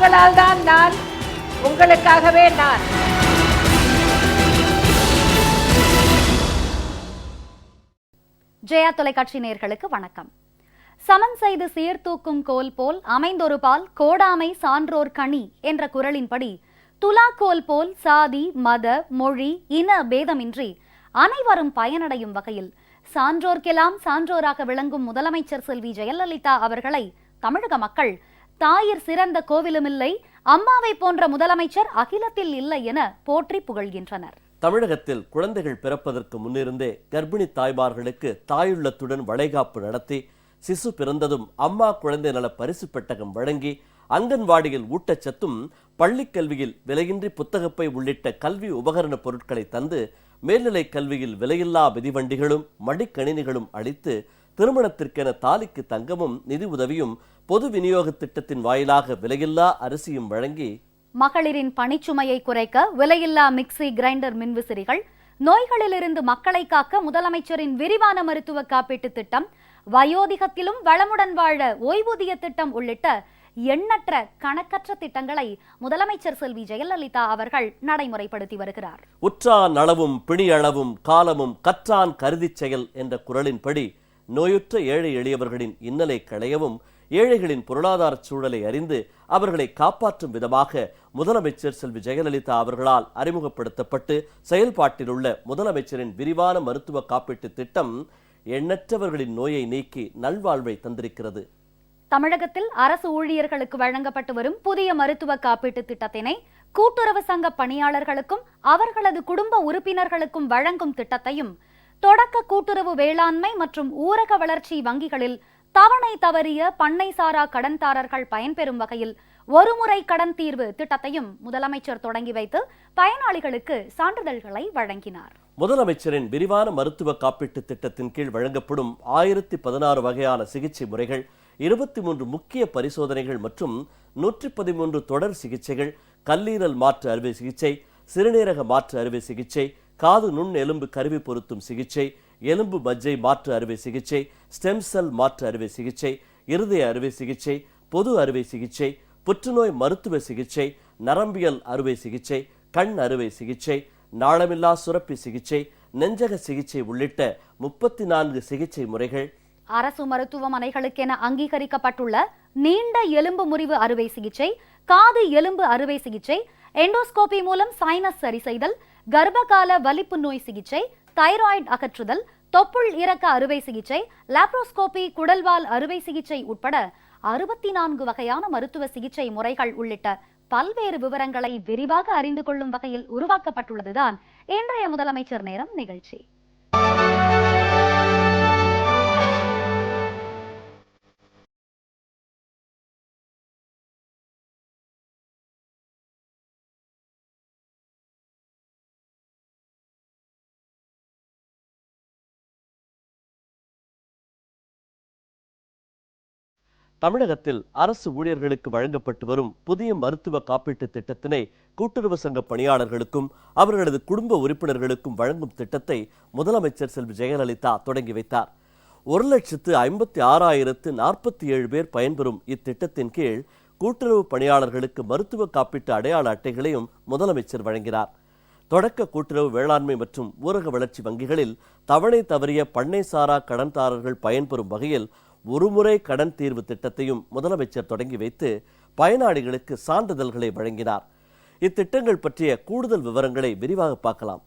உங்களால் தான் நான், உங்களுக்காகவே நான். ஜெயா தொலைக்காட்சி நேயர்களுக்கு வணக்கம். சமன் செய்து சீர்தூக்கும் கோல் போல் அமைந்தொரு பால் கோடாமை சான்றோர் கனி என்ற குரலின்படி துலாக்கோல் போல் சாதி, மத, மொழி, இன பேதமின்றி அனைவரும் பயனடையும் வகையில் சான்றோர்க்கெல்லாம் சான்றோராக விளங்கும் முதலமைச்சர் செல்வி ஜெயலலிதா அவர்களை தமிழக மக்கள் தாயிற் சிறந்த கோவிலுமில்லை, அம்மாவை போன்ற முதலமைச்சர் அகிலத்தில் இல்லை என போற்றி புகழ்கின்றனர். தமிழகத்தில் குழந்தைகள் பிறப்பதற்கு முன்னிருந்தே கர்ப்பிணி தாய்மார்களுக்கு தாயுள்ளத்துடன் வளைகாப்பு நடத்தி சிசு பிறந்ததும் அம்மா குழந்தை நல பரிசு பெட்டகம் வழங்கி அங்கன்வாடியில் ஊட்டச்சத்தும் பள்ளிக் கல்வியில் விலையின்றி புத்தகப்பை உள்ளிட்ட கல்வி உபகரண பொருட்களை தந்து மேல்நிலை கல்வியில் விலையில்லா மிதிவண்டிகளும் மடிக்கணினிகளும் அளித்து திருமணத்திற்கென தாலிக்கு தங்கமும் நிதி உதவியும் பொது விநியோக திட்டத்தின் வாயிலாக விலையில்லா அரிசியும் வழங்கி மகளிரின் பணிச்சுமையை குறைக்க விலையில்லா மிக்சி, கிரைண்டர், மின்விசிறிகள், நோய்களிலிருந்து மக்களை காக்க முதலமைச்சரின் விரிவான மருத்துவ காப்பீட்டு திட்டம், வயோதிகத்திலும் வளமுடன் வாழ ஓய்வூதிய திட்டம் உள்ளிட்ட எண்ணற்ற கணக்கற்ற திட்டங்களை முதலமைச்சர் செல்வி ஜெயலலிதா அவர்கள் நடைமுறைப்படுத்தி வருகிறார். உற்றான் அளவும் பிணியளவும் காலமும் கற்றான் கருதிச் செயல் என்ற குரலின்படி நோயுற்ற ஏழை எளியவர்களின் இன்னலை களையவும் ஏழைகளின் பொருளாதார சூழலை அறிந்து அவர்களை காப்பாற்றும் விதமாக முதலமைச்சர் செல்வி ஜெயலலிதா அவர்களால் அறிமுகப்படுத்தப்பட்டு செயல்பாட்டில் உள்ள முதலமைச்சரின் விரிவான மருத்துவ காப்பீட்டு திட்டம் எண்ணற்றவர்களின் நோயை நீக்கி நல்வாழ்வை தந்திருக்கிறது. தமிழகத்தில் அரசு ஊழியர்களுக்கு வழங்கப்பட்டு வரும் புதிய மருத்துவ காப்பீட்டு திட்டத்தினை கூட்டுறவு சங்க பணியாளர்களுக்கும் அவர்களது குடும்ப உறுப்பினர்களுக்கும் வழங்கும் திட்டத்தையும் தொடக்க கூட்டுறவு வேளாண்மை மற்றும் ஊரக வளர்ச்சி வங்கிகளில் தவணை தவறிய பண்ணை சாரா கடன்தாரர்கள் பயன்பெறும் வகையில் ஒருமுறை கடன் தீர்வு திட்டத்தையும் முதலமைச்சர் தொடங்கி வைத்து பயனாளிகளுக்கு சான்றிதழ்களை வழங்கினார். முதலமைச்சரின் விரிவான மருத்துவ காப்பீட்டு திட்டத்தின் கீழ் வழங்கப்படும் 1016 வகையான சிகிச்சை முறைகள், 23 முக்கிய பரிசோதனைகள் மற்றும் 113 தொடர் சிகிச்சைகள், கல்லீரல் மாற்று அறுவை சிகிச்சை, சிறுநீரக மாற்று அறுவை சிகிச்சை, காது நுண் எலும்பு கருவி பொருத்தும் சிகிச்சை, எலும்பு மஜ்ஜை மாற்று அறுவை சிகிச்சை, ஸ்டெம் செல் மாற்று அறுவை சிகிச்சை, இருதய அறுவை சிகிச்சை, பொது அறுவை சிகிச்சை, புற்றுநோய் மருத்துவ சிகிச்சை, நரம்பியல் அறுவை சிகிச்சை, கண் அறுவை சிகிச்சை, நாளமில்லா சுரப்பி சிகிச்சை, நெஞ்சக சிகிச்சை உள்ளிட்ட 34 சிகிச்சை முறைகள், அரசு மருத்துவமனைகளுக்கென அங்கீகரிக்கப்பட்டுள்ள நீண்ட எலும்பு முறிவு அறுவை சிகிச்சை, காது எலும்பு அறுவை சிகிச்சை, எண்டோஸ்கோபி மூலம் சைனஸ் சரி செய்தல், கர்ப்பகால வலிப்பு நோய் சிகிச்சை, தைராய்டு அகற்றுதல், தொப்புள் இறக்க அறுவை சிகிச்சை, லாப்ரோஸ்கோபி, குடல்வால் அறுவை சிகிச்சை உட்பட 64 வகையான மருத்துவ சிகிச்சை முறைகள் உள்ளிட்ட பல்வேறு விவரங்களை விரிவாக அறிந்து கொள்ளும் வகையில் உருவாக்கப்பட்டுள்ளதுதான் இன்றைய முதலமைச்சர் நேரம் நிகழ்ச்சி. தமிழகத்தில் அரசு ஊழியர்களுக்கு வழங்கப்பட்டு வரும் புதிய மருத்துவ காப்பீட்டு திட்டத்தினை கூட்டுறவு சங்க பணியாளர்களுக்கும் அவர்களது குடும்ப உறுப்பினர்களுக்கும் வழங்கும் திட்டத்தை முதலமைச்சர் செல்வி ஜெயலலிதா தொடங்கி வைத்தார். 1,56,047 பேர் பயன்பெறும் இத்திட்டத்தின் கீழ் கூட்டுறவு பணியாளர்களுக்கு மருத்துவ காப்பீட்டு அடையாள அட்டைகளையும் முதலமைச்சர் வழங்கினார். தொடக்க கூட்டுறவு வேளாண்மை மற்றும் ஊரக வளர்ச்சி வங்கிகளில் தவணை தவறிய பண்ணை சாரா கடன்தாரர்கள் பயன்பெறும் வகையில் ஒருமுறை கடன் தீர்வு திட்டத்தையும் முதலமைச்சர் தொடங்கி வைத்து பயனாளிகளுக்கு சான்றிதழ்களை வழங்கினார். இத்திட்டங்கள் பற்றிய கூடுதல் விவரங்களை விரிவாக பார்க்கலாம்.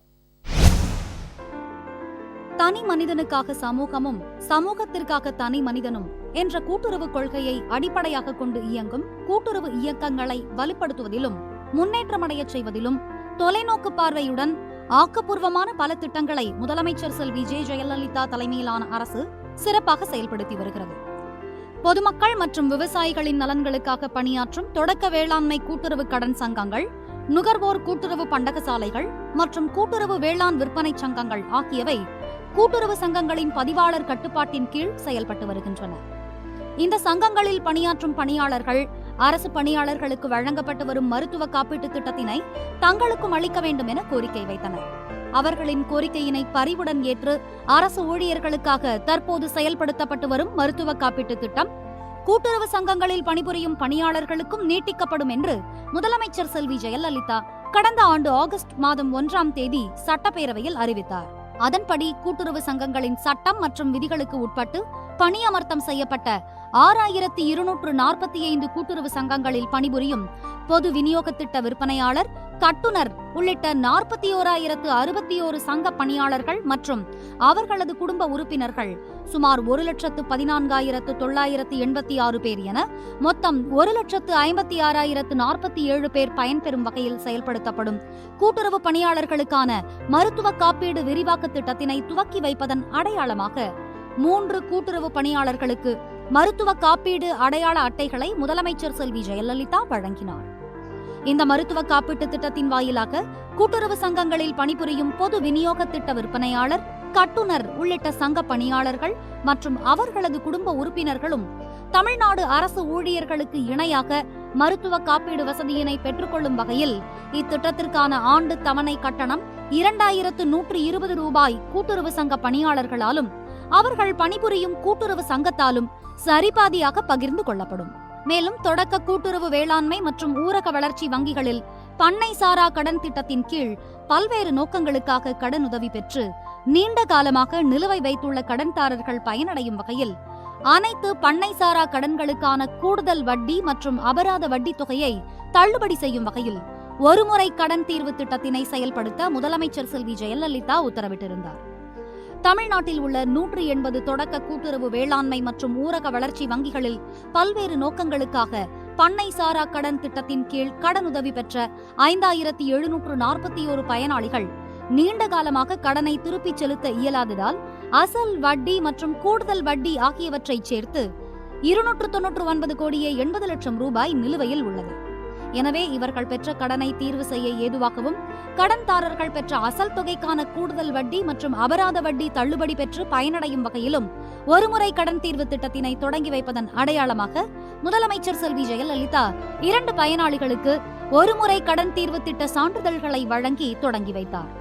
தனி மனிதனுக்காக சமூகமும் சமூகத்திற்காக தனி மனிதனும் என்ற கூட்டுறவு கொள்கையை அடிப்படையாக கொண்டு இயங்கும் கூட்டுறவு இயக்கங்களை வலுப்படுத்துவதிலும் முன்னேற்றமடைய செய்வதிலும் தொலைநோக்கு பார்வையுடன் ஆக்கப்பூர்வமான பல திட்டங்களை முதலமைச்சர் செல்வி ஜெயலலிதா தலைமையிலான அரசு சிறப்பாக செயல்படுத்தி வருகிறது. பொதுமக்கள் மற்றும் விவசாயிகளின் நலன்களுக்காக பணியாற்றும் தொடக்க வேளாண்மை கூட்டுறவு கடன் சங்கங்கள், நுகர்வோர் கூட்டுறவு பண்டகசாலைகள் மற்றும் கூட்டுறவு வேளாண் விற்பனை சங்கங்கள் ஆகியவை கூட்டுறவு சங்கங்களின் பதிவாளர் கட்டுப்பாட்டின் கீழ் செயல்பட்டு வருகின்றன. இந்த சங்கங்களில் பணியாற்றும் பணியாளர்கள் அரசு பணியாளர்களுக்கு வழங்கப்பட்டு வரும் மருத்துவ காப்பீட்டு திட்டத்தினை தங்களுக்கும் அளிக்க வேண்டும் என கோரிக்கை வைத்தனர். அவர்களின் கோரிக்கையினை பரிவுடன் ஏற்று அரசு ஊழியர்களுக்காக தற்போது செயல்படுத்தப்பட்டு வரும் மருத்துவ காப்பீட்டு திட்டம் கூட்டுறவு சங்கங்களில் பணிபுரியும் பணியாளர்களுக்கும் நீட்டிக்கப்படும் என்று முதலமைச்சர் செல்வி ஜெயலலிதா கடந்த ஆண்டு ஆகஸ்ட் மாதம் 1ஆம் தேதி சட்டப்பேரவையில் அறிவித்தார். அதன்படி கூட்டுறவு சங்கங்களின் சட்டம் மற்றும் விதிகளுக்கு உட்பட்டு பணியமர்த்தம் செய்யப்பட்ட 6245 கூட்டுறவு சங்கங்களில் பணிபுரியும் பொது விநியோக திட்ட விற்பனையாளர், கட்டுனர் உள்ளிட்ட 41,061 சங்க பணியாளர்கள் மற்றும் அவர்களது குடும்ப உறுப்பினர்கள் சுமார் 1,14,986 பேர் என மொத்தம் 1,56,047 பேர் பயன்பெறும் வகையில் செயல்படுத்தப்படும் கூட்டுறவு பணியாளர்களுக்கான மருத்துவ காப்பீடு விரிவாக்க திட்டத்தினை துவக்கி வைப்பதன் அடையாளமாக 3 கூட்டுறவு பணியாளர்களுக்கு மருத்துவ காப்பீடு அடையாள அட்டைகளை முதலமைச்சர் செல்வி ஜெயலலிதா வழங்கினார். இந்த மருத்துவ காப்பீட்டு திட்டத்தின் வாயிலாக கூட்டுறவு சங்கங்களில் பணிபுரியும் பொது விநியோக திட்ட விற்பனையாளர், கட்டுனர் உள்ளிட்ட சங்க பணியாளர்கள் மற்றும் அவர்களது குடும்ப உறுப்பினர்களும் தமிழ்நாடு அரசு ஊழியர்களுக்கு இணையாக மருத்துவ காப்பீடு வசதியினை பெற்றுக்கொள்ளும் வகையில் இத்திட்டத்திற்கான ஆண்டு தவணை கட்டணம் 2120 ரூபாய் கூட்டுறவு சங்க பணியாளர்களாலும் அவர்கள் பணிபுரியும் கூட்டுறவு சங்கத்தாலும் சரிபாதியாக பகிர்ந்து கொள்ளப்படும். மேலும் தொடக்க கூட்டுறவு வேளாண்மை மற்றும் ஊரக வளர்ச்சி வங்கிகளில் பண்ணை சாரா கடன் திட்டத்தின் கீழ் பல்வேறு நோக்கங்களுக்காக கடனுதவி பெற்று நீண்ட காலமாக நிலுவை வைத்துள்ள கடன்தாரர்கள் பயனடையும் வகையில் அனைத்து பண்ணை சாரா கடன்களுக்கான கூடுதல் வட்டி மற்றும் அபராத வட்டி தொகையை தள்ளுபடி செய்யும் வகையில் ஒருமுறை கடன் தீர்வு திட்டத்தினை செயல்படுத்த முதலமைச்சர் செல்வி ஜெயலலிதா உத்தரவிட்டிருந்தார். தமிழ்நாட்டில் உள்ள 180 தொடக்க கூட்டுறவு வேளாண்மை மற்றும் ஊரக வளர்ச்சி வங்கிகளில் பல்வேறு நோக்கங்களுக்காக பண்ணை சாரா கடன் திட்டத்தின் கீழ் கடனுதவி பெற்ற 5741 பயனாளிகள் நீண்ட காலமாக கடனை திருப்பிச் செலுத்த இயலாததால் அசல், வட்டி மற்றும் கூடுதல் வட்டி ஆகியவற்றை சேர்த்து 299 கோடியே 80 லட்சம் ரூபாய் நிலுவையில் உள்ளது. எனவே இவர்கள் பெற்ற கடனை தீர்வு செய்ய ஏதுவாகவும் கடன்தாரர்கள் பெற்ற அசல் தொகைக்கான கூடுதல் வட்டி மற்றும் அபராத வட்டி தள்ளுபடி பெற்று பயனடையும் வகையிலும் ஒருமுறை கடன் தீர்வு திட்டத்தினை தொடங்கி வைப்பதன் அடையாளமாக முதலமைச்சர் செல்வி ஜெயலலிதா 2 பயனாளிகளுக்கு ஒருமுறை கடன் தீர்வு திட்ட சான்றிதழ்களை வழங்கி தொடங்கி வைத்தார்.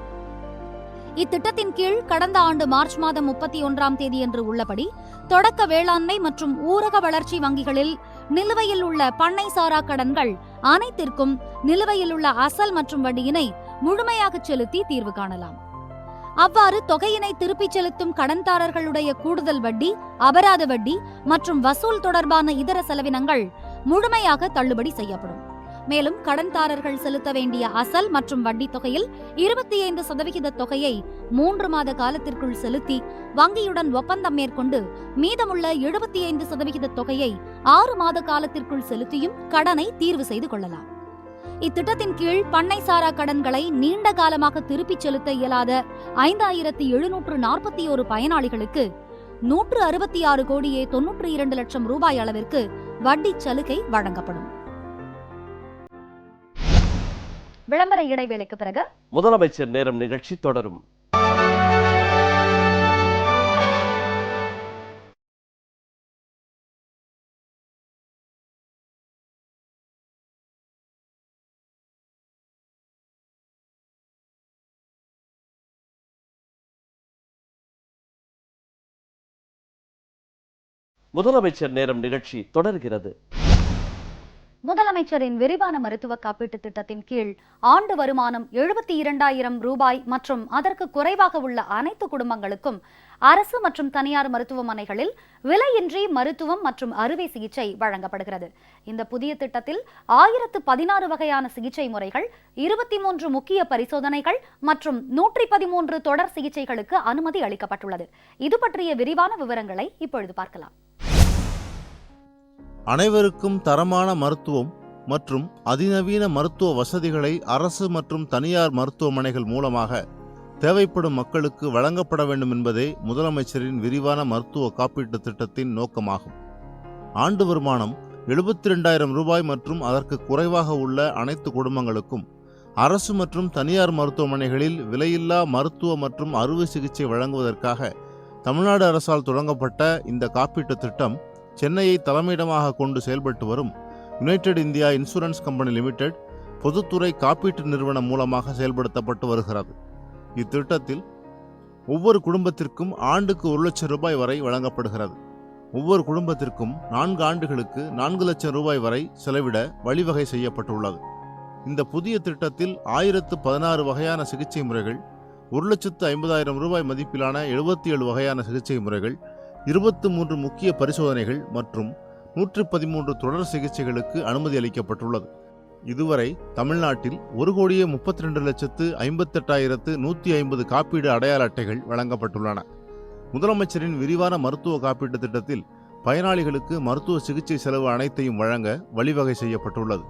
இத்திட்டத்தின் கீழ் கடந்த ஆண்டு மார்ச் மாதம் 31ஆம் தேதியன்று உள்ளபடி தொடக்க வேளாண்மை மற்றும் ஊரக வளர்ச்சி வங்கிகளில் நிலுவையில் உள்ள பண்ணை சாரா கடன்கள் அனைத்திற்கும் நிலுவையில் உள்ள அசல் மற்றும் வட்டியினை முழுமையாக செலுத்தி தீர்வு காணலாம். அவ்வாறு தொகையினை திருப்பிச் செலுத்தும் கடன்தாரர்களுடைய கூடுதல் வட்டி, அபராத வட்டி மற்றும் வசூல் தொடர்பான இதர செலவினங்கள் முழுமையாக தள்ளுபடி செய்யப்படும். மேலும் கடன்தாரர்கள் செலுத்த வேண்டிய அசல் மற்றும் வட்டி தொகையில் 25% தொகையை 3 மாத காலத்திற்குள் செலுத்தி வங்கியுடன் ஒப்பந்தம் மேற்கொண்டு மீதமுள்ள 75% தொகையை 6 மாத காலத்திற்குள் செலுத்தியும் கடனை தீர்வு செய்து கொள்ளலாம். இத்திட்டத்தின் கீழ் பண்ணை சாரா கடன்களை நீண்ட காலமாக திருப்பிச் செலுத்த இயலாத 5741 பயனாளிகளுக்கு 166 கோடியே 92 லட்சம் ரூபாய் அளவிற்கு வட்டி சலுகை வழங்கப்படும். விளம்பர இடைவேளைக்கு பிறகு முதலமைச்சர் நேரம் நிகழ்ச்சி தொடரும். முதலமைச்சர் நேரம் நிகழ்ச்சி தொடர்கிறது. முதலமைச்சரின் விரிவான மருத்துவ காப்பீட்டு திட்டத்தின் கீழ் ஆண்டு வருமானம் 72,000 ரூபாய் மற்றும் அதற்கு குறைவாக உள்ள அனைத்து குடும்பங்களுக்கும் அரசு மற்றும் தனியார் மருத்துவமனைகளில் விலையின்றி மருத்துவம் மற்றும் அறுவை சிகிச்சை வழங்கப்படுகிறது. இந்த புதிய திட்டத்தில் 1016 வகையான சிகிச்சை முறைகள், 23 முக்கிய பரிசோதனைகள் மற்றும் 113 தொடர் சிகிச்சைகளுக்கு அனுமதி அளிக்கப்பட்டுள்ளது. இது பற்றிய விரிவான விவரங்களை இப்பொழுது பார்க்கலாம். அனைவருக்கும் தரமான மருத்துவம் மற்றும் அதிநவீன மருத்துவ வசதிகளை அரசு மற்றும் தனியார் மருத்துவமனைகள் மூலமாக தேவைப்படும் மக்களுக்கு வழங்கப்பட வேண்டும் என்பதே முதலமைச்சரின் விரிவான மருத்துவ காப்பீட்டு திட்டத்தின் நோக்கமாகும். ஆண்டு வருமானம் 72,000 ரூபாய் மற்றும் அதற்கு குறைவாக உள்ள அனைத்து குடும்பங்களுக்கும் அரசு மற்றும் தனியார் மருத்துவமனைகளில் விலையில்லா மருத்துவ மற்றும் அறுவை சிகிச்சை வழங்குவதற்காக தமிழ்நாடு அரசால் தொடங்கப்பட்ட இந்த காப்பீட்டு திட்டம் சென்னையை தலைமையிடமாக கொண்டு செயல்பட்டு வரும் United India insurance company limited பொதுத்துறை காப்பீட்டு நிறுவனம் மூலமாக செயல்படுத்தப்பட்டு வருகிறது. இத்திட்டத்தில் ஒவ்வொரு குடும்பத்திற்கும் ஆண்டுக்கு 1 லட்சம் ரூபாய் வரை வழங்கப்படுகிறது. ஒவ்வொரு குடும்பத்திற்கும் 4 ஆண்டுகளுக்கு 4 லட்சம் ரூபாய் வரை செலவிட வழிவகை செய்யப்பட்டுள்ளது. இந்த புதிய திட்டத்தில் 1016 வகையான சிகிச்சை முறைகள், 1,50,000 ரூபாய் மதிப்பிலான 77 வகையான சிகிச்சை முறைகள், 23 முக்கிய பரிசோதனைகள் மற்றும் 113 தொடர் சிகிச்சைகளுக்கு அனுமதி அளிக்கப்பட்டுள்ளது. இதுவரை தமிழ்நாட்டில் 1,32,58,150 காப்பீடு அடையாள அட்டைகள் வழங்கப்பட்டுள்ளன. முதலமைச்சரின் விரிவான மருத்துவ காப்பீட்டு திட்டத்தில் பயனாளிகளுக்கு மருத்துவ சிகிச்சை செலவு அனைத்தையும் வழங்க வழிவகை செய்யப்பட்டுள்ளது.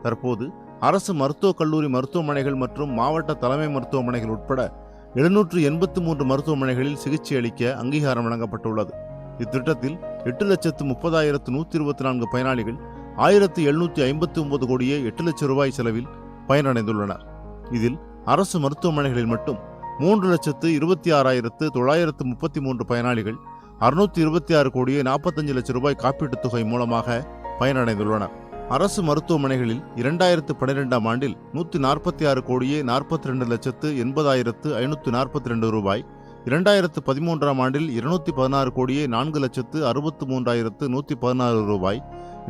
தற்போது அரசு மருத்துவக் கல்லூரி மருத்துவமனைகள் மற்றும் மாவட்ட தலைமை மருத்துவமனைகள் உட்பட 783 மருத்துவமனைகளில் சிகிச்சை அளிக்க அங்கீகாரம் வழங்கப்பட்டுள்ளது. இத்திட்டத்தில் 8,30,124 பயனாளிகள் 1,759 கோடியே 8 லட்சம் ரூபாய் செலவில் பயனடைந்துள்ளனர். இதில் அரசு மருத்துவமனைகளில் மட்டும் 3,26,933 பயனாளிகள் 626 கோடியே 45 லட்சம் ரூபாய் காப்பீட்டுத் தொகை மூலமாக பயனடைந்துள்ளனர். அரசு மருத்துவமனைகளில் 2012ஆம் ஆண்டில் 146 கோடியே 42 லட்சத்து 80,542 ரூபாய், 2013ஆம் ஆண்டில் 216 கோடியே 4 லட்சத்து 63,116 ரூபாய்,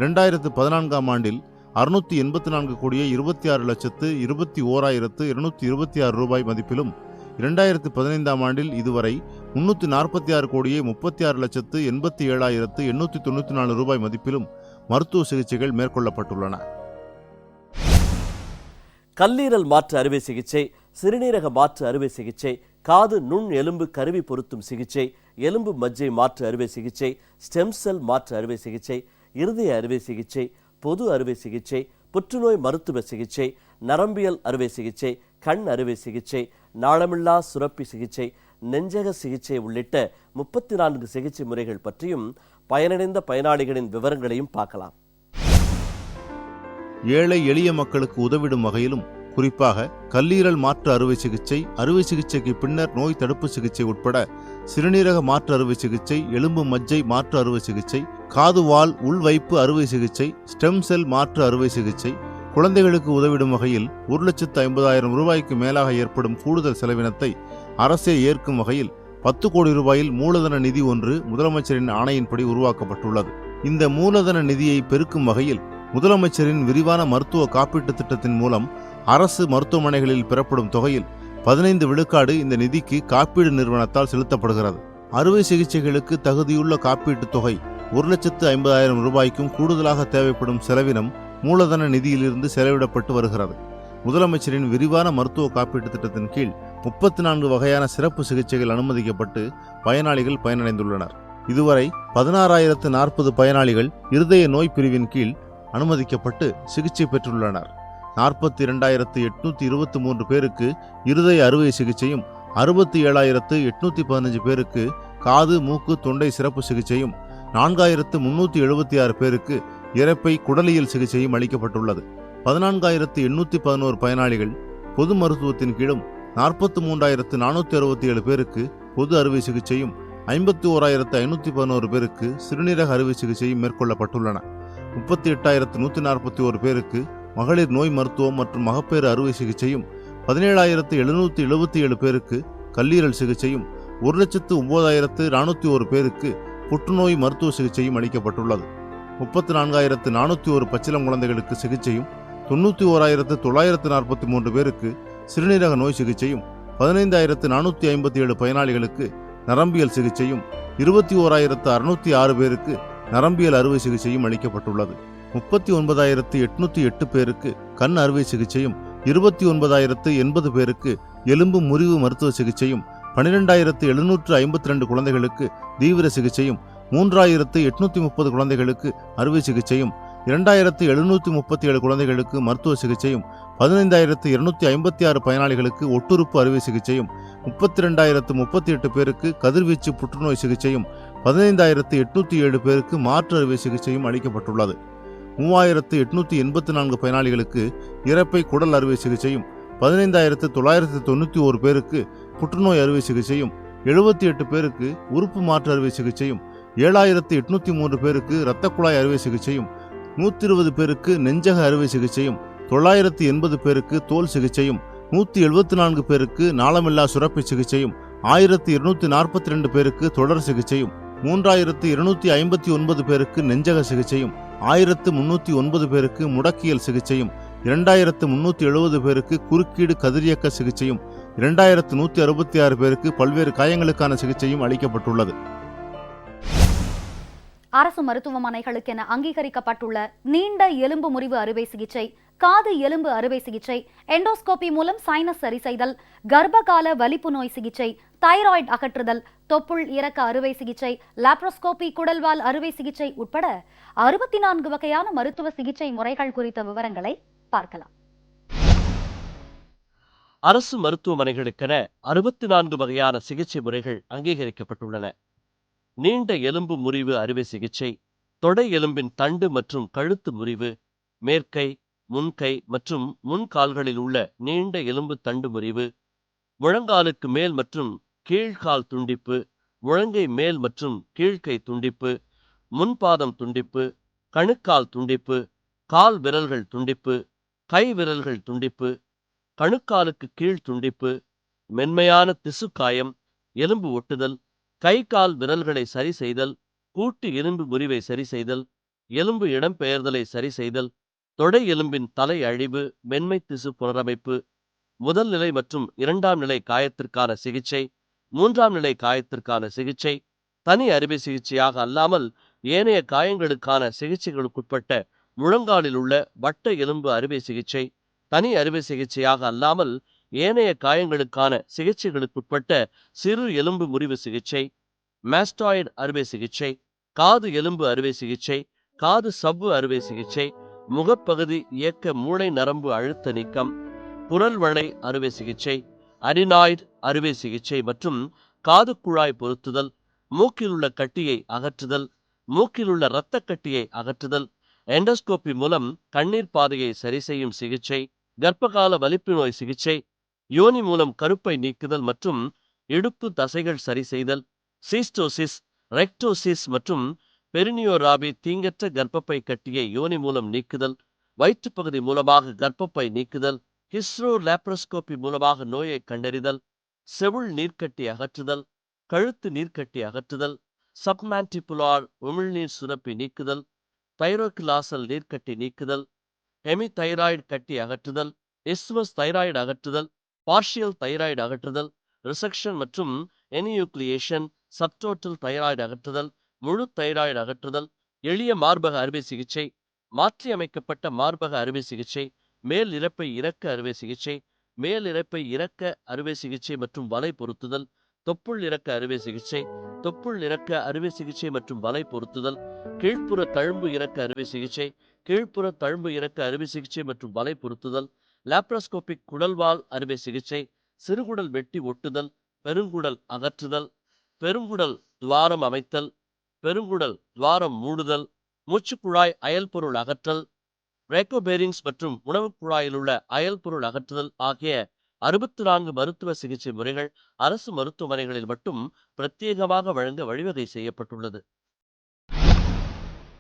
2014ஆம் ஆண்டில் 684 கோடியே 26 லட்சத்து 21,226 ரூபாய் மதிப்பிலும், 2015ஆம் ஆண்டில் இதுவரை 346 கோடியே 36 லட்சத்து 87,894 ரூபாய் மதிப்பிலும் மருத்துவ சிகிச்சைகள் மேற்கொள்ளப்பட்டுள்ளன. கல்லீரல் மாற்று அறுவை சிகிச்சை, சிறுநீரக மாற்று அறுவை சிகிச்சை, காது நுண் எலும்பு கருவி பொருத்தும் சிகிச்சை, எலும்பு மஜ்ஜை மாற்று அறுவை சிகிச்சை, ஸ்டெம் செல் மாற்று அறுவை சிகிச்சை, இருதய அறுவை சிகிச்சை, பொது அறுவை சிகிச்சை, புற்றுநோய் மருத்துவ சிகிச்சை, நரம்பியல் அறுவை சிகிச்சை, கண் அறுவை சிகிச்சை, நாளமில்லா சுரப்பி சிகிச்சை, நெஞ்சக சிகிச்சை உள்ளிட்ட 34 சிகிச்சை முறைகள் பற்றியும் பயனடைந்த பயனாளிகளின் விவரங்களையும் பார்க்கலாம். ஏழை எளிய மக்களுக்கு உதவிடும் வகையிலும் குறிப்பாக கல்லீரல் மாற்று அறுவை சிகிச்சை, அறுவை சிகிச்சைக்கு பின்னர் நோய் தடுப்பு சிகிச்சை உட்பட சிறுநீரக மாற்று அறுவை சிகிச்சை, எலும்பு மஜ்ஜை மாற்று அறுவை சிகிச்சை, காதுவால் உள்வைப்பு அறுவை சிகிச்சை, ஸ்டெம் செல் மாற்று அறுவை சிகிச்சை, குழந்தைகளுக்கு உதவிடும் வகையில் 1,50,000 ரூபாய்க்கு மேலாக ஏற்படும் கூடுதல் செலவினத்தை அரசே ஏற்கும் வகையில் 10 கோடி ரூபாயில் மூலதன நிதி ஒன்று முதலமைச்சரின் ஆணையின்படி உருவாக்கப்பட்டுள்ளது. இந்த மூலதன நிதியை பெருக்கும் வகையில் முதலமைச்சரின் விரிவான மருத்துவ காப்பீட்டு திட்டத்தின் மூலம் அரசு மருத்துவமனைகளில் பெறப்படும் தொகையில் 15 விழுக்காடு இந்த நிதிக்கு காப்பீடு நிறுவனத்தால் செலுத்தப்படுகிறது. அறுவை சிகிச்சைகளுக்கு தகுதியுள்ள காப்பீட்டு தொகை 1,50,000 ரூபாய்க்கும் கூடுதலாக தேவைப்படும் செலவினம் மூலதன நிதியிலிருந்து செலவிடப்பட்டு வருகிறது. முதலமைச்சரின் விரிவான மருத்துவ காப்பீட்டு திட்டத்தின் கீழ் 34 வகையான சிறப்பு சிகிச்சைகள் அனுமதிக்கப்பட்டு பயனாளிகள் பயனடைந்துள்ளனர். இதுவரை 16,040 பயனாளிகள் இருதய நோய் பிரிவின் கீழ் அனுமதிக்கப்பட்டு சிகிச்சை பெற்றுள்ளனர். 42,823 பேருக்கு இருதய அறுவை சிகிச்சையும், 67,815 பேருக்கு காது மூக்கு தொண்டை சிறப்பு சிகிச்சையும், 4,376 பேருக்கு இரைப்பை குடலியல் சிகிச்சையும் அளிக்கப்பட்டுள்ளது. 14,811 பயனாளிகள் பொது மருத்துவத்தின் கீழும், 43,467 பேருக்கு பொது அறுவை சிகிச்சையும், 51,511 பேருக்கு சிறுநீரக அறுவை சிகிச்சையும் மேற்கொள்ளப்பட்டுள்ளன. 38,141 பேருக்கு மகளிர் நோய் மருத்துவம் மற்றும் மகப்பேறு அறுவை சிகிச்சையும், 17,777 பேருக்கு கல்லீரல் சிகிச்சையும், 1,09,401 பேருக்கு புற்றுநோய் மருத்துவ சிகிச்சையும் அளிக்கப்பட்டுள்ளது. 34,401 பச்சிளம் குழந்தைகளுக்கு சிகிச்சையும், 91,943 பேருக்கு சிறுநீரக நோய் சிகிச்சையும், 15,457 பயனாளிகளுக்கு நரம்பியல் சிகிச்சையும், 21,606 பேருக்கு நரம்பியல் அறுவை சிகிச்சையும் அளிக்கப்பட்டுள்ளது. 39,808 பேருக்கு கண் அறுவை சிகிச்சையும், 29,080 பேருக்கு எலும்பு முறிவு மருத்துவ சிகிச்சையும், 12,752 குழந்தைகளுக்கு தீவிர சிகிச்சையும், 3,830 குழந்தைகளுக்கு அறுவை சிகிச்சையும், 2,737 குழந்தைகளுக்கு மருத்துவ சிகிச்சையும், 15,256 பயனாளிகளுக்கு ஒட்டுறுப்பு அறுவை சிகிச்சையும், 32,038 பேருக்கு கதிர்வீச்சு புற்றுநோய் சிகிச்சையும், 15,807 பேருக்கு மாற்று அறுவை சிகிச்சையும் அளிக்கப்பட்டுள்ளது. 3,884 பயனாளிகளுக்கு இரைப்பை குடல் அறுவை சிகிச்சையும், 15,991 பேருக்கு புற்றுநோய் அறுவை சிகிச்சையும், 78 பேருக்கு உறுப்பு மாற்று அறுவை சிகிச்சையும், 7,803 பேருக்கு இரத்த குழாய் அறுவை சிகிச்சையும், 120 பேருக்கு நெஞ்சக அறுவை சிகிச்சையும், 980 பேருக்கு தோல் சிகிச்சையும், 174 பேருக்கு நாளமில்லா சுரப்பி சிகிச்சையும், 1,242 பேருக்கு தொடர் சிகிச்சையும், 3259 பேருக்கு நெஞ்சக சிகிச்சையும், 1309 பேருக்கு முடக்கியல் சிகிச்சையும், 2370 பேருக்கு குறுக்கீடு கதிரியக்க சிகிச்சையும், 2166 பேருக்கு பல்வேறு காயங்களுக்கான சிகிச்சையும் அளிக்கப்பட்டுள்ளது. அரசு மருத்துவமனைகளுக்கென அங்கீகரிக்கப்பட்டுள்ள நீண்ட எலும்பு முறிவு அறுவை சிகிச்சை, காது எலும்பு அறுவை சிகிச்சை, எண்டோஸ்கோபி மூலம் சைனஸ் சரி செய்தல், கர்ப்பகால வலிப்பு நோய் சிகிச்சை, தைராய்டு அகற்றுதல், தொப்புள் இறக்க அறுவை சிகிச்சை, லாப்ரோஸ்கோபி குடல்வால் அறுவை சிகிச்சை உட்பட 64 வகையான மருத்துவ சிகிச்சை முறைகள் குறித்த விவரங்களை பார்க்கலாம். அரசு மருத்துவமனைகளுக்கென 64 வகையான சிகிச்சை முறைகள் அங்கீகரிக்கப்பட்டுள்ளன. நீண்ட எலும்பு முறிவு அறுவை சிகிச்சை, தொடை எலும்பின் தண்டு மற்றும் கழுத்து முறிவு, மேற்கை, முன்கை மற்றும் முன்கால்களில் உள்ள நீண்ட எலும்பு தண்டு முறிவு, முழங்காலுக்கு மேல் மற்றும் கீழ்கால் துண்டிப்பு, முழங்கை மேல் மற்றும் கீழ்கை துண்டிப்பு, முன்பாதம் துண்டிப்பு, கணுக்கால் துண்டிப்பு, கால் விரல்கள் துண்டிப்பு, கை விரல்கள் துண்டிப்பு, கணுக்காலுக்கு கீழ் துண்டிப்பு, மென்மையான திசு காயம், எலும்பு ஒட்டுதல், கை கால் விரல்களை சரி செய்தல், கூட்டு எலும்பு முறிவை சரி செய்தல், எலும்பு இடம்பெயர்தலை சரி செய்தல், தொடை எலும்பின் தலை அழிவு, மென்மை திசு புனரமைப்பு, முதல் நிலை மற்றும் 2ஆம் நிலை காயத்திற்கான சிகிச்சை, 3ஆம் நிலை காயத்திற்கான சிகிச்சை, தனி அறுவை சிகிச்சையாக அல்லாமல் ஏனைய காயங்களுக்கான சிகிச்சைகளுக்குட்பட்ட முழங்காலில் உள்ள வட்ட எலும்பு அறுவை சிகிச்சை, தனி அறுவை சிகிச்சையாக அல்லாமல் ஏனைய காயங்களுக்கான சிகிச்சைகளுக்குட்பட்ட சிறு எலும்பு முறிவு சிகிச்சை, மாஸ்டாய்டு அறுவை சிகிச்சை, காது எலும்பு அறுவை சிகிச்சை, காது சவ்வு அறுவை சிகிச்சை, முகப்பகுதி இயக்க மூளை நரம்பு அழுத்த நீக்கம், குரல் வளை அறுவை சிகிச்சை, அடினாய்டு அறுவை சிகிச்சை மற்றும் காது குழாய் பொருத்துதல், மூக்கில் உள்ள கட்டியை அகற்றுதல், மூக்கில் உள்ள இரத்த கட்டியை அகற்றுதல், எண்டோஸ்கோபி மூலம் கண்ணீர் பாதையை சரி செய்யும் சிகிச்சை, கர்ப்பகால வலிப்பு நோய் சிகிச்சை, யோனி மூலம் கருப்பை நீக்குதல் மற்றும் இடுப்பு தசைகள் சரி செய்தல், சீஸ்டோசிஸ், ரெக்டோசிஸ் மற்றும் பெரினியோராபி தீங்கற்ற கர்ப்பப்பை கட்டியை யோனி மூலம் நீக்குதல், வயிற்றுப்பகுதி மூலமாக கர்ப்பப்பை நீக்குதல், ஹிஸ்ரோ லாப்ரோஸ்கோபி மூலமாக நோயை கண்டறிதல், செவுள் நீர்க்கட்டி அகற்றுதல், கழுத்து நீர்க்கட்டி அகற்றுதல், சப்மான்டிபுலார் உமிழ்நீர் சுரப்பி நீக்குதல், தைரோகிளாசல் நீர்க்கட்டி நீக்குதல், ஹெமிதைராய்டு கட்டி அகற்றுதல், இஸ்மஸ் தைராய்டு அகற்றுதல், பார்ஷியல் தைராய்டு அகற்றுதல், ரிசெக்ஷன் மற்றும் எனியூக்ளியேஷன், சப்டோட்டல் தைராய்டு அகற்றுதல், முழு தைராய்டு அகற்றுதல், எளிய மார்பக அறுவை சிகிச்சை, மாற்றி அமைக்கப்பட்ட மார்பக அறுவை சிகிச்சை, மேல் இறப்பை இறக்க அறுவை சிகிச்சை, மேல் இறப்பை இறக்க அறுவை சிகிச்சை மற்றும் வலை பொருத்துதல், தொப்புள் இறக்க அறுவை சிகிச்சை, தொப்புள் இறக்க அறுவை சிகிச்சை மற்றும் வலை பொருத்துதல், கீழ்ப்புற தழும்பு இறக்க அறுவை சிகிச்சை, கீழ்ப்புற தழும்பு இறக்க அறுவை சிகிச்சை மற்றும் வலை பொருத்துதல், லாப்ரோஸ்கோபிக் குடல்வால் அறுவை சிகிச்சை, சிறுகுடல் வெட்டி ஒட்டுதல், பெருங்குடல் அகற்றுதல், பெருங்குடல் துவாரம் அமைத்தல், பெருங்குடல் துவாரம் மூடுதல், மூச்சுக்குழாய் அயல்பொருள் அகற்றல், ரேக்கோபேரிங்ஸ் மற்றும் உணவுக் குழாயில் உள்ள அயல்பொருள் அகற்றுதல் ஆகிய 64 மருத்துவ சிகிச்சை முறைகள் அரசு மருத்துவமனைகளில் மட்டும் பிரத்யேகமாக வழங்க வழிவகை செய்யப்பட்டுள்ளது.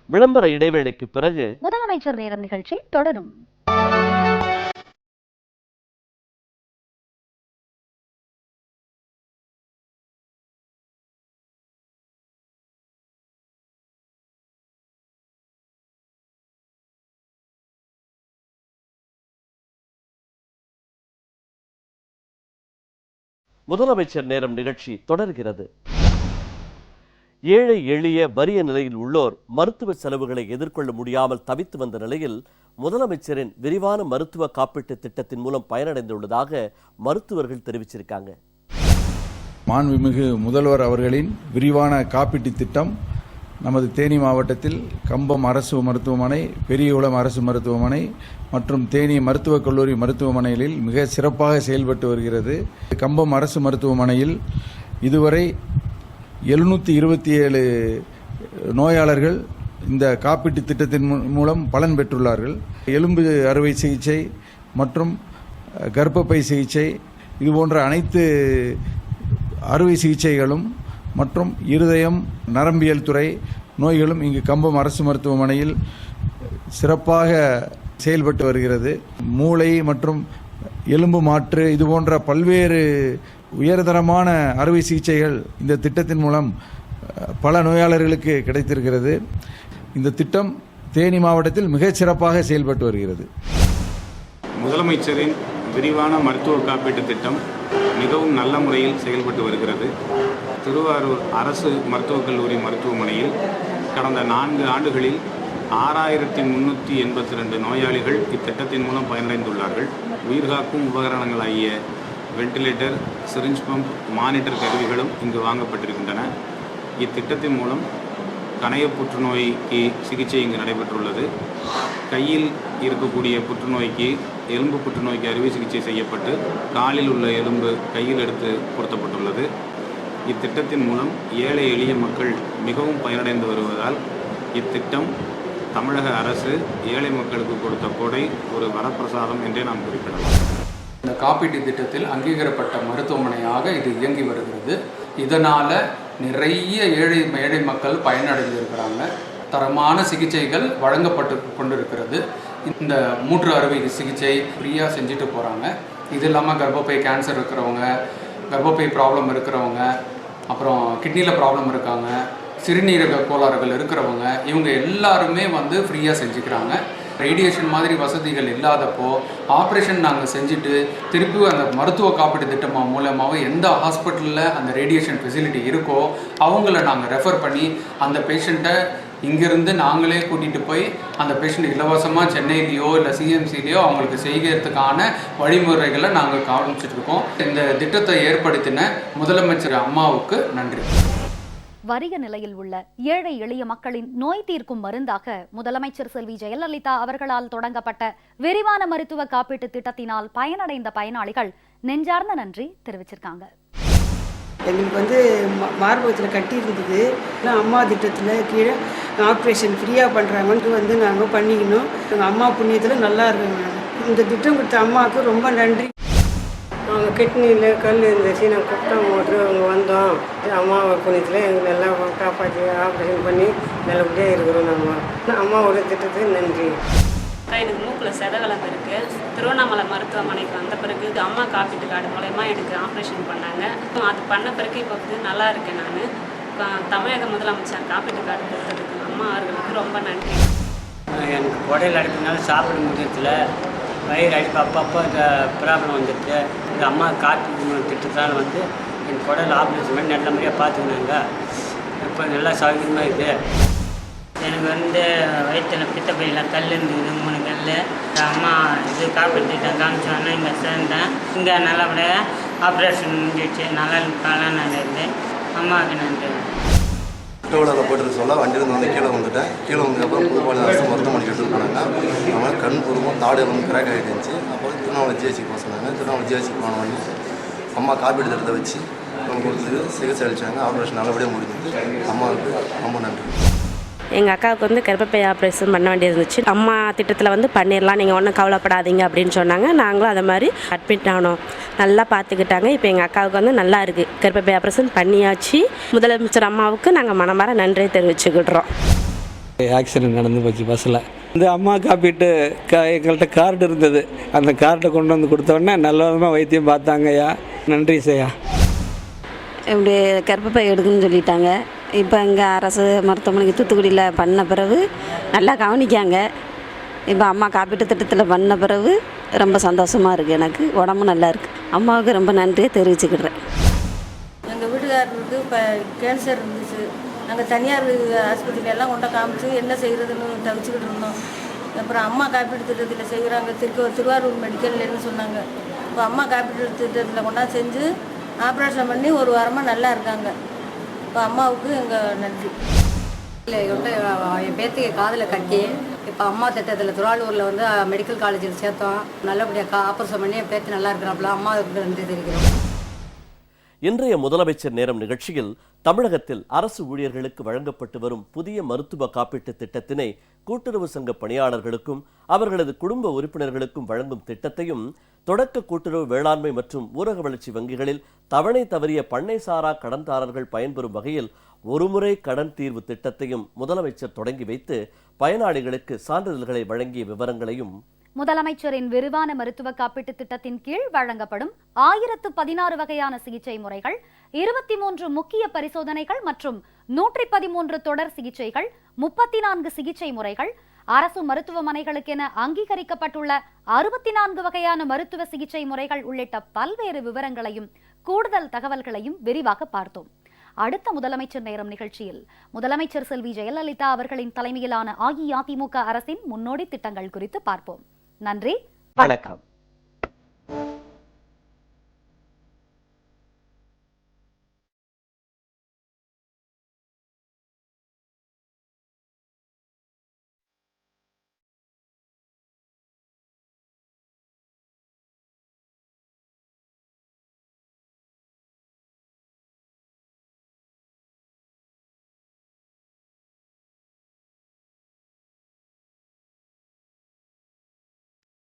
விளம்பர இடைவேளைக்கு பிறகு முதலமைச்சர் நேரம் நிகழ்ச்சி தொடரும். முதலமைச்சர் நேரம் நிகழ்ச்சி தொடர்கிறது. ஏழை எளிய வறிய நிலையில் உள்ளோர் மருத்துவ செலவுகளை எதிர்கொள்ள முடியாமல் தவித்து வந்த நிலையில் முதலமைச்சரின் விரிவான மருத்துவ காப்பீட்டு திட்டத்தின் மூலம் பயனடைந்துள்ளதாக மருத்துவர்கள் தெரிவிச்சிருக்காங்க. மாண்புமிகு முதல்வர் அவர்களின் விரிவான காப்பீட்டு திட்டம் நமது தேனி மாவட்டத்தில் கம்பம் அரசு மருத்துவமனை, பெரியகுளம் அரசு மருத்துவமனை மற்றும் தேனி மருத்துவக் கல்லூரி மருத்துவமனைகளில் மிக சிறப்பாக செயல்பட்டு வருகிறது. கம்பம் அரசு மருத்துவமனையில் இதுவரை 727 நோயாளர்கள் இந்த காப்பீட்டு திட்டத்தின் மூலம் பலன் பெற்றுள்ளார்கள். எலும்பு அறுவை சிகிச்சை மற்றும் கர்ப்பப்பை சிகிச்சை இதுபோன்ற அனைத்து அறுவை சிகிச்சைகளும் மற்றும் இருதயம் நரம்பியல் துறை நோய்களும் இங்கு கம்பம் அரசு மருத்துவமனையில் சிறப்பாக செயல்பட்டு வருகிறது. மூளை மற்றும் எலும்பு மாற்று இதுபோன்ற பல்வேறு உயர்தரமான அறுவை சிகிச்சைகள் இந்த திட்டத்தின் மூலம் பல நோயாளர்களுக்கு கிடைத்திருக்கிறது. இந்த திட்டம் தேனி மாவட்டத்தில் மிகச் சிறப்பாக செயல்பட்டு வருகிறது. முதலமைச்சரின் விரிவான மருத்துவ காப்பீட்டு திட்டம் மிகவும் நல்ல முறையில் செயல்பட்டு வருகிறது. திருவாரூர் அரசு மருத்துவக் கல்லூரி மருத்துவமனையில் கடந்த 4 ஆண்டுகளில் 6382 நோயாளிகள் இத்திட்டத்தின் மூலம் பயனடைந்துள்ளார்கள். உயிர்காக்கும் உபகரணங்களாகிய வெண்டிலேட்டர், சிரிஞ்ச் பம்ப், மானிட்டர் கருவிகளும் இங்கு வாங்கப்பட்டிருக்கின்றன. இத்திட்டத்தின் மூலம் கணைய புற்றுநோய்க்கு சிகிச்சை இங்கு நடைபெற்றுள்ளது. கையில் இருக்கக்கூடிய புற்றுநோய்க்கு, எலும்பு புற்றுநோய்க்கு அறுவை சிகிச்சை செய்யப்பட்டு காலில் உள்ள எலும்பு கையில் எடுத்து பொருத்தப்பட்டுள்ளது. இத்திட்டத்தின் மூலம் ஏழை எளிய மக்கள் மிகவும் பயனடைந்து வருவதால் இத்திட்டம் தமிழக அரசு ஏழை மக்களுக்கு கொடுத்த கொடை, ஒரு வரப்பிரசாதம் என்றே நாம் குறிப்பிடலாம். இந்த காப்பீட்டு திட்டத்தில் அங்கீகரிக்கப்பட்ட மருத்துவமனையாக இது இயங்கி வருகிறது. இதனால் நிறைய ஏழை மக்கள் பயனடைந்திருக்கிறாங்க. தரமான சிகிச்சைகள் வழங்கப்பட்டு கொண்டிருக்கிறது. இந்த மூன்று அறுவை சிகிச்சை ஃப்ரீயாக செஞ்சுட்டு போகிறாங்க. இது இல்லாமல் கர்ப்பப்பை கேன்சர் இருக்கிறவங்க, கர்ப்பப்பை ப்ராப்ளம் இருக்கிறவங்க, அப்புறம் கிட்னியில் ப்ராப்ளம் இருக்காங்க, சிறுநீரக கோளாறுகள் இருக்கிறவங்க, இவங்க எல்லாருமே வந்து ஃப்ரீயாக செஞ்சுக்கிறாங்க. ரேடியேஷன் மாதிரி வசதிகள் இல்லாதப்போ ஆப்ரேஷன் நாங்கள் செஞ்சுட்டு திருப்பி அந்த மருத்துவ காப்பீட்டு திட்டம் மூலமாக எந்த ஹாஸ்பிட்டலில் அந்த ரேடியேஷன் ஃபெசிலிட்டி இருக்கோ அவங்கள நாங்கள் ரெஃபர் பண்ணி அந்த பேஷண்ட்டை இங்கேருந்து நாங்களே கூட்டிகிட்டு போய் அந்த பேஷண்ட் இலவசமாக சென்னையிலையோ இல்லை சிஎம்சிலையோ அவங்களுக்கு செய்கிறதுக்கான வழிமுறைகளை நாங்கள் காமிச்சிட்ருக்கோம். இந்த திட்டத்தை ஏற்படுத்தின முதலமைச்சர் அம்மாவுக்கு நன்றி. வறிய நிலையில் உள்ள ஏழை எளிய மக்களின் நோய் தீர்க்கும் மருந்தாக முதலமைச்சர் செல்வி ஜெயலலிதா அவர்களால் தொடங்கப்பட்ட விரிவான மருத்துவ காப்பீட்டு திட்டத்தினால் பயனடைந்த பயனாளிகள் நெஞ்சார்ந்த நன்றி தெரிவிச்சிருக்காங்க. எங்களுக்கு வந்து மார்பகத்தில் கட்டி இருந்தது. அம்மா திட்டத்தில் கீழே ஆப்ரேஷன் ஃப்ரீயாக பண்ணுறாங்கன்ட்டு வந்து நாங்கள் பண்ணிக்கணும். எங்கள் அம்மா புண்ணியத்தில் நல்லா இருக்குங்க. இந்த திட்டம் கொடுத்த அம்மாவுக்கு ரொம்ப நன்றி. அவங்க கிட்னியில் கல் இருந்துச்சு, நாங்கள் குப்பம் போட்டு அவங்க வந்தோம். அம்மா புண்ணியத்தில் எங்களை எல்லாம் காப்பாற்றி ஆப்ரேஷன் பண்ணி நல்லபடியாக இருக்கிறோம். நம்ம அம்மாவோட திட்டத்துக்கு நன்றி. எனக்கு மூக்கில் செதவலம் இருக்குது. திருவண்ணாமலை மருத்துவமனைக்கு வந்த பிறகு அம்மா காப்பீட்டு கார்டு மூலயமா எனக்கு ஆப்ரேஷன் பண்ணாங்க. அது பண்ண பிறகு இப்போ வந்து நல்லா இருக்கேன். நான் தமிழக முதலமைச்சர் காப்பீட்டு கார்டு கொடுத்ததுக்கு அம்மா அவர்களுக்கு ரொம்ப நன்றி. எனக்கு உடல் அடைப்பினால சாப்பிட முடியறதில்ல, வயிறு அடிப்பு அப்பப்போ இந்த ப்ராப்ளம் வந்துடுது. இந்த அம்மா காப்பீட்டு திட்டத்தால் வந்து என் குடல் ஆப்ரேஷன் பண்ணி நல்ல முறையாக பார்த்துக்கினாங்க. இப்போ நல்லா சௌகரியமாக இருக்குது. எனக்கு வந்து வயிற்றில் பித்தப்பையில் கல் இருந்தது, 3 கல். அம்மா இது காப்பீட்டு திட்டம் காமிச்சோன்னா இங்கே சேர்ந்தேன். இங்கே நல்லபடியாக ஆப்ரேஷன் முடிஞ்சிடுச்சு. நல்லா நல்லது. அம்மாவுக்கு நன்றி. டோலில் போட்டு சொல்ல வண்டியிலேருந்து வந்து கீழே வந்துட்டேன். கீழே வந்ததுக்கப்புறம் புதுப்பாளையம் அரசு மருத்துவமனைக்கு எடுத்துகிட்டு போனாங்க. அவன் கண் பொறுப்பும் தாடு எல்லாம் கிராக் ஆகிடுச்சு. அப்புறம் திருவண்ணாமலை ஜிஹெச்சிக்கு போக சொன்னாங்க. திருவண்ணாமலை ஜிஹெச்சிக்கு போனவொடனே அம்மா காப்பீடு திட்டத்தை வச்சு அவங்க கொடுத்து சிகிச்சை அளித்தாங்க. ஆப்ரேஷன் நல்லபடியாக முடிஞ்சது. அம்மாவுக்கு ரொம்ப நன்றி. எங்கள் அக்காவுக்கு வந்து கர்ப்பப்பை ஆப்ரேஷன் பண்ண வேண்டியது இருந்துச்சு. அம்மா திட்டத்தில் வந்து பண்ணிடலாம், நீங்கள் ஒன்றும் கவலைப்படாதீங்க அப்படின்னு சொன்னாங்க. நாங்களும் அதை மாதிரி அட்மிட் ஆனோம். நல்லா பார்த்துக்கிட்டாங்க. இப்போ எங்கள் அக்காவுக்கு வந்து நல்லா இருக்குது. கர்ப்பப்பை ஆப்ரேஷன் பண்ணியாச்சு. முதலமைச்சர் அம்மாவுக்கு நாங்கள் மனமார நன்றியை தெரிவிச்சுக்கிடுறோம். ஆக்சிடென்ட் நடந்து போச்சு பஸ்ஸில். இந்த அம்மா காப்பீட்டு எங்கள்கிட்ட கார்டு இருந்தது. அந்த கார்டை கொண்டு வந்து கொடுத்தோடனே நல்ல விதமாக வைத்தியம் பார்த்தாங்கய்யா. நன்றி செய்யா. இப்படி கர்ப்பப்பை எடுக்குன்னு சொல்லிட்டாங்க. இப்போ இங்கே அரசு மருத்துவமனைக்கு தூத்துக்குடியில் பண்ண பிறகு நல்லா கவனிக்காங்க. இப்போ அம்மா காப்பீட்டு திட்டத்தில் பண்ண பிறகு ரொம்ப சந்தோஷமாக இருக்குது. எனக்கு உடம்பு நல்லா இருக்குது. அம்மாவுக்கு ரொம்ப நன்றியை தெரிவிச்சுக்கிடுறேன். எங்கள் வீட்டுக்காரருக்கு இப்போ கேன்சர் இருந்துச்சு. நாங்கள் தனியார் ஆஸ்பத்திரியெல்லாம் கொண்ட காமிச்சு என்ன செய்கிறதுன்னு தவிச்சுக்கிட்டு இருந்தோம். அப்புறம் அம்மா காப்பீட்டு திட்டத்தில் செய்கிறாங்க, திருவாரூர் மெடிக்கல்னு சொன்னாங்க. இப்போ அம்மா காப்பீட்டு திட்டத்தில் கொண்டா செஞ்சு ஆப்ரேஷன் பண்ணி 1 வாரமாக நல்லா இருக்காங்க. இப்போ அம்மாவுக்கு எங்கள் நன்றி. இல்லை என் பேத்திக்கு காதில் கட்டி இப்போ அம்மா திட்டத்தில் திருவாரூரில் வந்து மெடிக்கல் காலேஜில் சேர்த்தோம். நல்லபடியாக ஆப்ரேஷன் பண்ணி என் பேத்தி நல்லா இருக்கிறாப்புல. அம்மாவுக்கு நன்றி தெரிவிக்கிறோம். இன்றைய முதலமைச்சர் நேரம் நிகழ்ச்சியில் தமிழகத்தில் அரசு ஊழியர்களுக்கு வழங்கப்பட்டு வரும் புதிய மருத்துவ காப்பீட்டு திட்டத்தினை கூட்டுறவு சங்க பணியாளர்களுக்கும் அவர்களது குடும்ப உறுப்பினர்களுக்கும் வழங்கும் திட்டத்தையும், தொடக்க கூட்டுறவு வேளாண்மை மற்றும் ஊரக வளர்ச்சி வங்கிகளில் தவணை தவறிய பண்ணை சாரா கடன்தாரர்கள் பயன்பெறும் வகையில் ஒருமுறை கடன் தீர்வு திட்டத்தையும் முதலமைச்சர் தொடங்கி வைத்து பயனாளிகளுக்கு சான்றிதழ்களை வழங்கிய விவரங்களையும் முதலமைச்சரின் விரிவான மருத்துவ காப்பீட்டு திட்டத்தின் கீழ் வழங்கப்படும் 1016 வகையான சிகிச்சை முறைகள், 23 முக்கிய பரிசோதனைகள் மற்றும் 113 தொடர் சிகிச்சைகள், 34 சிகிச்சை முறைகள், அரசு மருத்துவமனைகளுக்கென அங்கீகரிக்கப்பட்டுள்ள 64 வகையான மருத்துவ சிகிச்சை முறைகள் உள்ளிட்ட பல்வேறு விவரங்களையும் கூடுதல் தகவல்களையும் விரிவாக பார்த்தோம். அடுத்த முதலமைச்சர் நேரம் நிகழ்ச்சியில் முதலமைச்சர் செல்வி ஜெயலலிதா அவர்களின் தலைமையிலான அஇஅதிமுக அரசின் முன்னோடி திட்டங்கள் குறித்து பார்ப்போம். நன்றி, வணக்கம்.